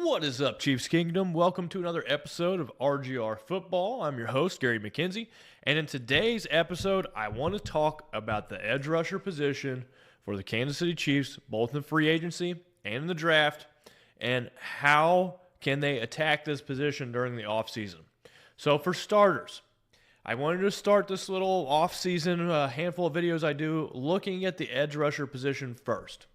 What is up, Chiefs Kingdom? Welcome to another episode of RGR Football. I'm your host, Gary McKenzie, and in today's episode, I want to talk about the edge rusher position for the Kansas City Chiefs, both in free agency and in the draft, and how can they attack this position during the offseason. So for starters, I wanted to start this little offseason handful of videos I do looking at the edge rusher position first.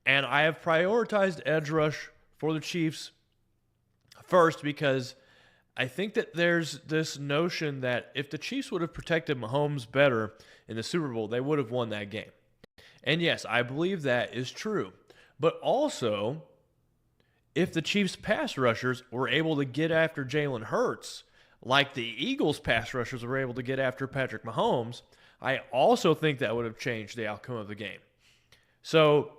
And I have prioritized edge rush for the Chiefs first because I think that there's this notion that if the Chiefs would have protected Mahomes better in the Super Bowl, they would have won that game. And yes, I believe that is true. But also, if the Chiefs' pass rushers were able to get after Jalen Hurts, like the Eagles' pass rushers were able to get after Patrick Mahomes, I also think that would have changed the outcome of the game. So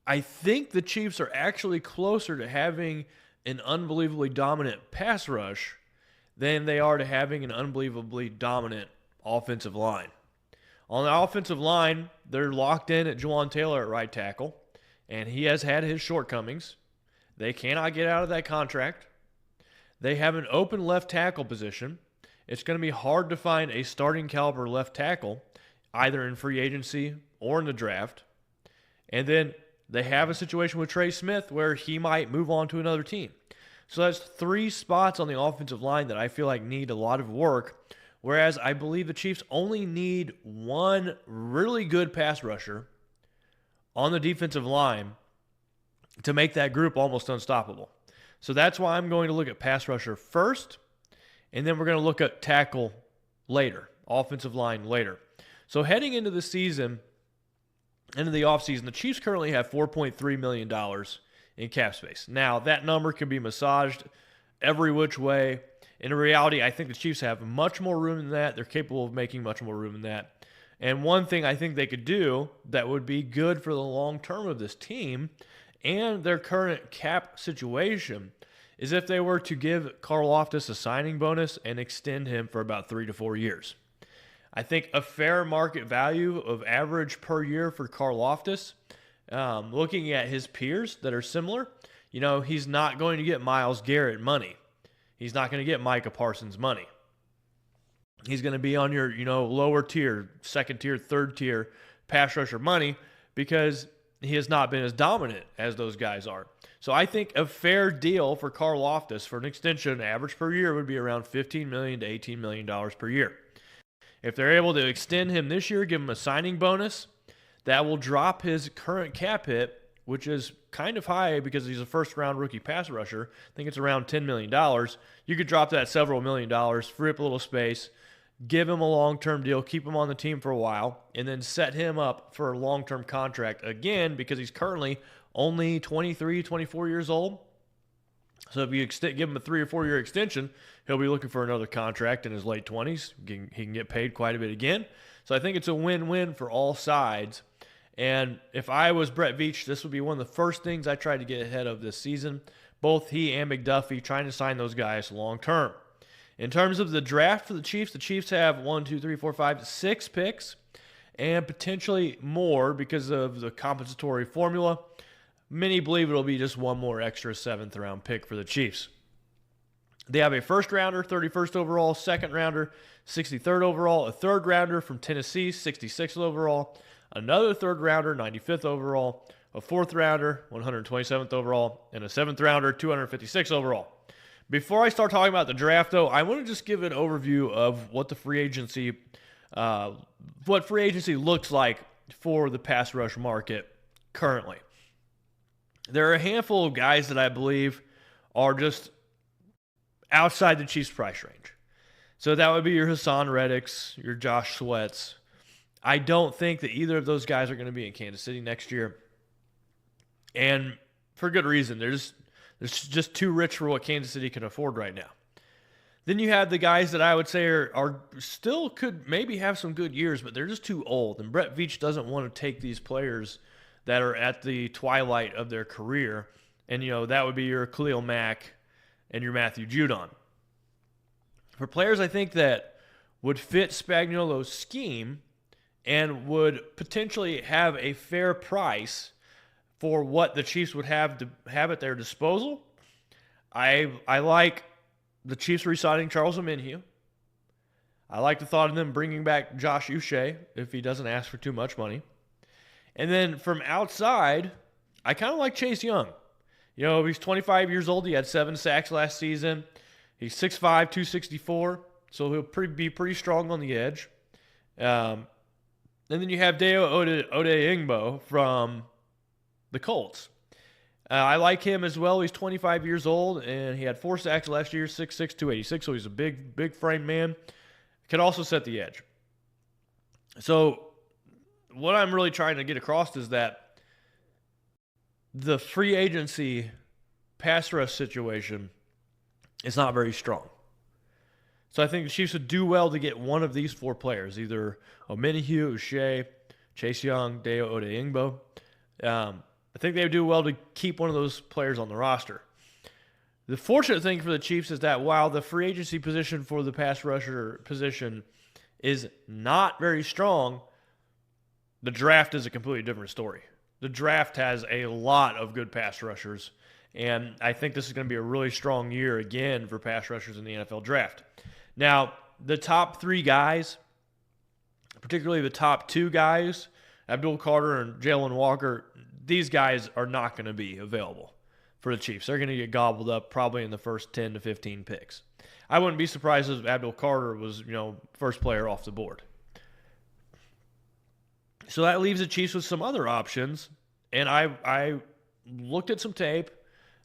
I think the Chiefs are actually closer to having an unbelievably dominant pass rush than they are to having an unbelievably dominant offensive line. On the offensive line, they're locked in at Juwan Taylor at right tackle, and he has had his shortcomings. They cannot get out of that contract. They have an open left tackle position. It's going to be hard to find a starting caliber left tackle, either in free agency or in the draft. And then they have a situation with Trey Smith where he might move on to another team. So that's three spots on the offensive line that I feel like need a lot of work, whereas I believe the Chiefs only need one really good pass rusher on the defensive line to make that group almost unstoppable. So that's why I'm going to look at pass rusher first, and then we're going to look at tackle later, offensive line later. So heading into the season, into the offseason, the Chiefs currently have $4.3 million in cap space. Now, that number can be massaged every which way. In reality, I think the Chiefs have much more room than that. They're capable of making much more room than that. And one thing I think they could do that would be good for the long term of this team and their current cap situation is if they were to give Karlaftis a signing bonus and extend him for about 3 to 4 years. I think a fair market value of average per year for Karlaftis, looking at his peers that are similar, he's not going to get Myles Garrett money. He's not going to get Micah Parsons money. He's going to be on your, lower tier, second tier, third tier pass rusher money because he has not been as dominant as those guys are. So I think a fair deal for Karlaftis for an extension, average per year, would be around $15 million to $18 million per year. If they're able to extend him this year, give him a signing bonus, that will drop his current cap hit, which is kind of high because he's a first-round rookie pass rusher. I think it's around $10 million. You could drop that several million dollars, free up a little space, give him a long-term deal, keep him on the team for a while, and then set him up for a long-term contract again because he's currently only 23, 24 years old. So if you give him a 3 or 4 year extension, he'll be looking for another contract in his late 20s. He can get paid quite a bit again. So I think it's a win-win for all sides. And if I was Brett Veach, this would be one of the first things I tried to get ahead of this season. Both he and McDuffie trying to sign those guys long-term. In terms of the draft for the Chiefs have 6 picks and potentially more because of the compensatory formula. Many believe it'll be just one more extra 7th round pick for the Chiefs. They have a first rounder, 31st overall, second rounder, 63rd overall, a third rounder from Tennessee, 66th overall, another third rounder, 95th overall, a fourth rounder, 127th overall, and a 7th rounder, 256th overall. Before I start talking about the draft, though, I want to just give an overview of what the free agency looks like for the pass rush market currently. There are a handful of guys that I believe are just outside the Chiefs' price range. So that would be your Hassan Reddicks, your Josh Sweats. I don't think that either of those guys are going to be in Kansas City next year. And for good reason. They're just too rich for what Kansas City can afford right now. Then you have the guys that I would say are still could maybe have some good years, but they're just too old. And Brett Veach doesn't want to take these players that are at the twilight of their career. And, that would be your Khalil Mack and your Matthew Judon. For players I think that would fit Spagnuolo's scheme and would potentially have a fair price for what the Chiefs would have to have at their disposal, I like the Chiefs re-signing Charles Omenihu. I like the thought of them bringing back Josh Uche if he doesn't ask for too much money. And then from outside, I kind of like Chase Young. You know, he's 25 years old. He had 7 sacks last season. He's 6'5", 264, so he'll be pretty strong on the edge. And then you have Deo Odeyingbo from the Colts. I like him as well. He's 25 years old, and he had 4 sacks last year, 6'6", 286, so he's a big frame man. Can also set the edge. So what I'm really trying to get across is that the free agency pass rush situation is not very strong. So I think the Chiefs would do well to get one of these 4 players, either Omenihu, Uche, Chase Young, Deo Odeyingbo. I think they would do well to keep one of those players on the roster. The fortunate thing for the Chiefs is that while the free agency position for the pass rusher position is not very strong, the draft is a completely different story. The draft has a lot of good pass rushers, and I think this is going to be a really strong year again for pass rushers in the NFL draft. Now, the top 3 guys, particularly the top 2 guys, Abdul Carter and Jalen Walker, these guys are not going to be available for the Chiefs. They're going to get gobbled up probably in the first 10 to 15 picks. I wouldn't be surprised if Abdul Carter was, first player off the board. So that leaves the Chiefs with some other options, and I looked at some tape,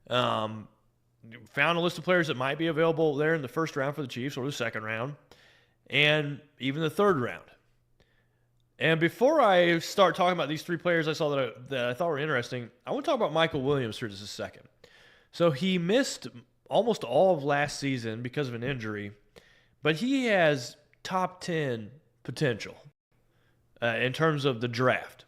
found a list of players that might be available there in the first round for the Chiefs, or the second round, and even the third round. And before I start talking about these 3 players I saw that I thought were interesting, I want to talk about Michael Williams for just a second. So he missed almost all of last season because of an injury, but he has top 10 potential in terms of the draft.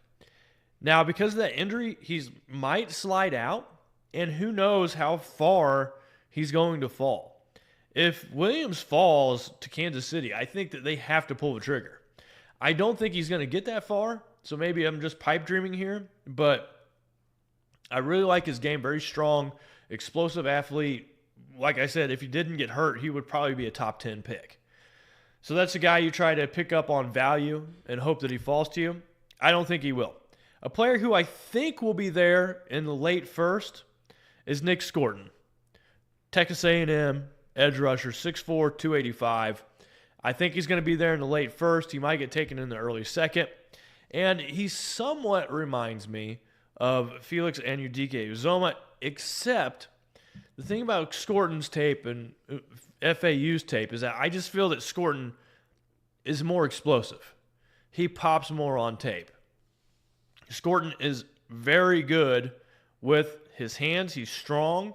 Now, because of that injury, he might slide out, and who knows how far he's going to fall. If Williams falls to Kansas City, I think that they have to pull the trigger. I don't think he's going to get that far, so maybe I'm just pipe dreaming here, but I really like his game. Very strong, explosive athlete. Like I said, if he didn't get hurt, he would probably be a top 10 pick. So that's a guy you try to pick up on value and hope that he falls to you. I don't think he will. A player who I think will be there in the late first is Nick Scorton. Texas A&M, edge rusher, 6'4", 285. I think he's going to be there in the late first. He might get taken in the early second. And he somewhat reminds me of Felix Anudike-Uzomah, except the thing about Scorton's tape and FAU's tape is that I just feel that Scorton is more explosive. He pops more on tape. Scorton is very good with his hands. He's strong,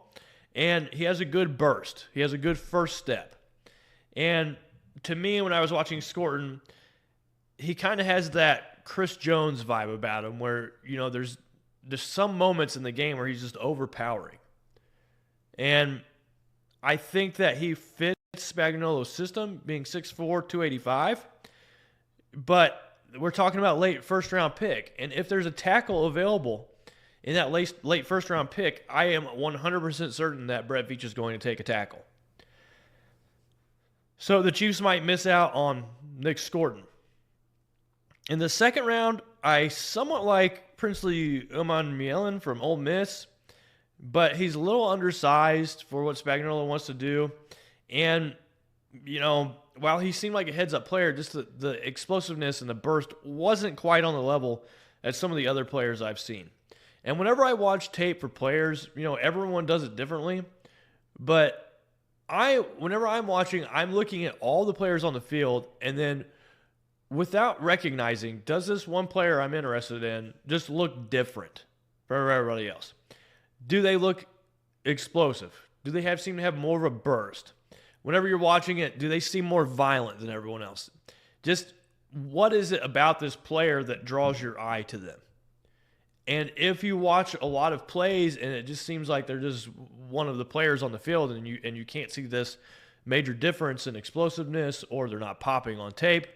and he has a good burst. He has a good first step. And to me, when I was watching Scorton, he kind of has that Chris Jones vibe about him where, there's some moments in the game where he's just overpowering. And I think that he fits Spagnuolo's system, being 6'4", 285. But we're talking about late first-round pick. And if there's a tackle available in that late first-round pick, I am 100% certain that Brett Veach is going to take a tackle. So the Chiefs might miss out on Nick Scorton. In the second round, I somewhat like Princely Umanmielen from Ole Miss, but he's a little undersized for what Spagnuolo wants to do. And, while he seemed like a heads-up player, just the explosiveness and the burst wasn't quite on the level as some of the other players I've seen. And whenever I watch tape for players, everyone does it differently. But whenever I'm watching, I'm looking at all the players on the field, and then without recognizing, does this one player I'm interested in just look different from everybody else? Do they look explosive? Do they seem to have more of a burst? Whenever you're watching it, do they seem more violent than everyone else? Just what is it about this player that draws your eye to them? And if you watch a lot of plays and it just seems like they're just one of the players on the field and you can't see this major difference in explosiveness, or they're not popping on tape,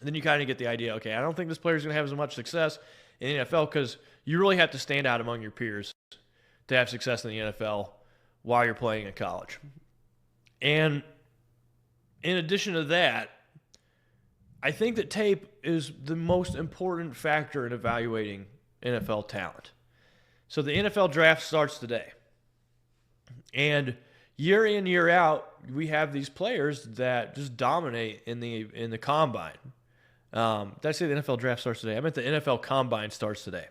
then you kind of get the idea, okay, I don't think this player's going to have as much success in the NFL because you really have to stand out among your peers to have success in the NFL while you're playing in college. And in addition to that, I think that tape is the most important factor in evaluating NFL talent. So the NFL draft starts today. And year in, year out, we have these players that just dominate in the combine. Did I say the NFL draft starts today? I meant the NFL combine starts today.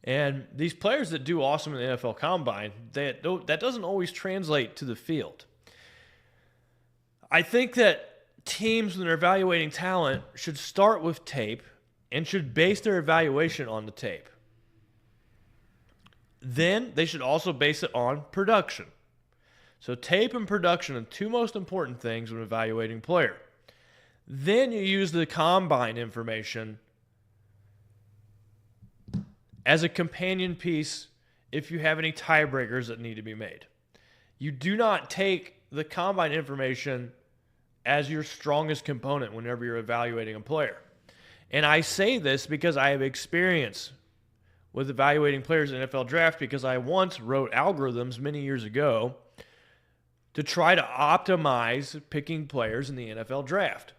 And these players that do awesome in the NFL combine, that doesn't always translate to the field. I think that teams, when they're evaluating talent, should start with tape and should base their evaluation on the tape. Then they should also base it on production. So tape and production are the two most important things when evaluating a player. Then you use the combine information as a companion piece if you have any tiebreakers that need to be made. You do not take the combine information as your strongest component whenever you're evaluating a player. And I say this because I have experience with evaluating players in the NFL draft because I once wrote algorithms many years ago to try to optimize picking players in the NFL draft.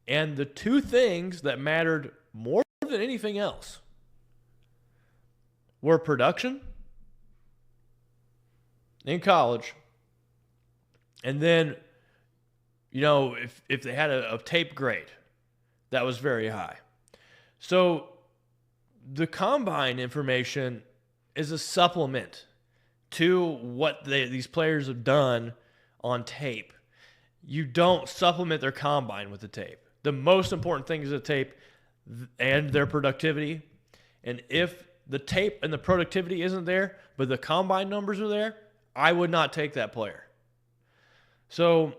And the two things that mattered more than anything else were production in college, and then, if they had a tape grade that was very high. So the combine information is a supplement to what these players have done on tape. You don't supplement their combine with the tape. The most important thing is the tape and their productivity. And if the tape and the productivity isn't there, but the combine numbers are there, I would not take that player. So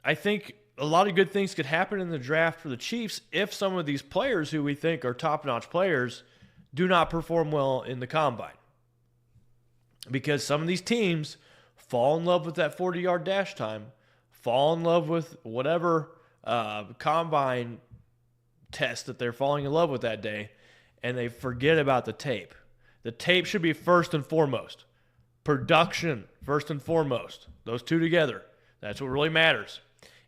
I think a lot of good things could happen in the draft for the Chiefs if some of these players who we think are top-notch players do not perform well in the combine. Because some of these teams fall in love with that 40-yard dash time, fall in love with whatever combine test that they're falling in love with that day, and they forget about the tape. The tape should be first and foremost. Production, first and foremost. Those two together. That's what really matters.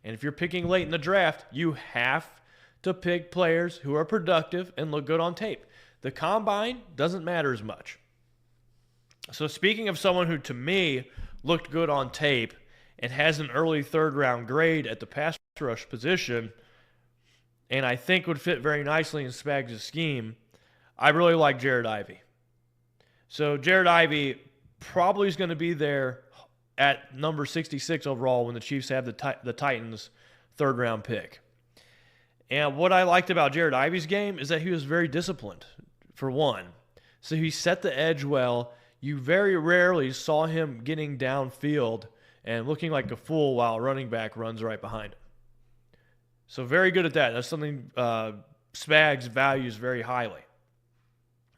And if you're picking late in the draft, you have to pick players who are productive and look good on tape. The combine doesn't matter as much. So speaking of someone who, to me, looked good on tape and has an early third-round grade at the pass rush position, and I think would fit very nicely in Spags' scheme, I really like Jared Ivey. So Jared Ivey probably is going to be there at number 66 overall when the Chiefs have the Titans' third-round pick. And what I liked about Jared Ivey's game is that he was very disciplined, for one. So he set the edge well. You very rarely saw him getting downfield and looking like a fool while a running back runs right behind him. So very good at that. That's something Spags values very highly.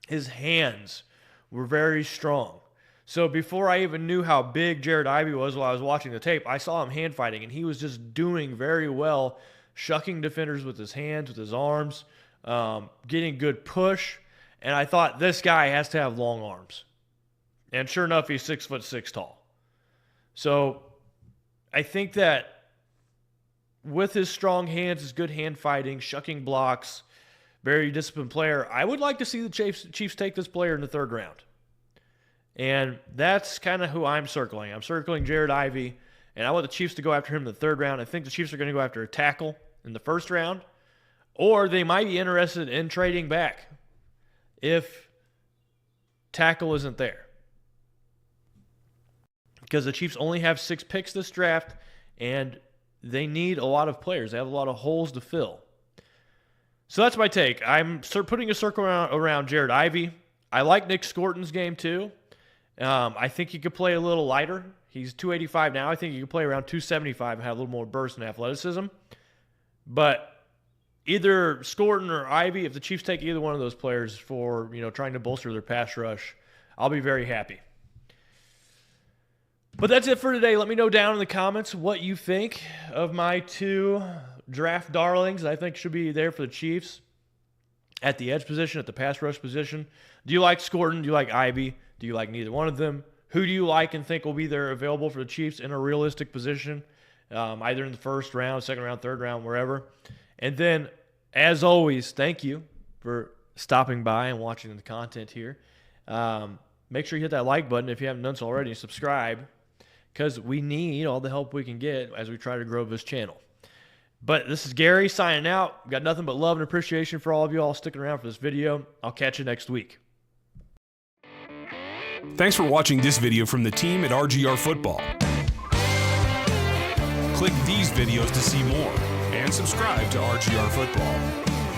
His hands were very strong. So before I even knew how big Jared Ivey was while I was watching the tape, I saw him hand fighting, and he was just doing very well, shucking defenders with his hands, with his arms, getting good push. And I thought, this guy has to have long arms. And sure enough, he's 6'6" tall. So I think that with his strong hands, his good hand fighting, shucking blocks, very disciplined player, I would like to see the Chiefs take this player in the third round. And that's kind of who I'm circling. I'm circling Jared Ivey, and I want the Chiefs to go after him in the third round. I think the Chiefs are going to go after a tackle in the first round, or they might be interested in trading back if tackle isn't there. Because the Chiefs only have 6 picks this draft, and they need a lot of players. They have a lot of holes to fill. So that's my take. I'm putting a circle around Jared Ivey. I like Nick Scorton's game too. I think he could play a little lighter. He's 285 now. I think he could play around 275 and have a little more burst and athleticism. But either Scorton or Ivey, if the Chiefs take either one of those players for trying to bolster their pass rush, I'll be very happy. But that's it for today. Let me know down in the comments what you think of my 2 draft darlings I think should be there for the Chiefs. at the edge position, at the pass rush position. Do you like Scorton? Do you like Ivy? Do you like neither one of them? Who do you like and think will be there available for the Chiefs in a realistic position, either in the first round, second round, third round, wherever? And then, as always, thank you for stopping by and watching the content here. Make sure you hit that like button if you haven't done so already, and subscribe, because we need all the help we can get as we try to grow this channel. But this is Gary signing out. Got nothing but love and appreciation for all of you all sticking around for this video. I'll catch you next week. Thanks for watching this video from the team at RGR Football. Click these videos to see more and subscribe to RGR Football.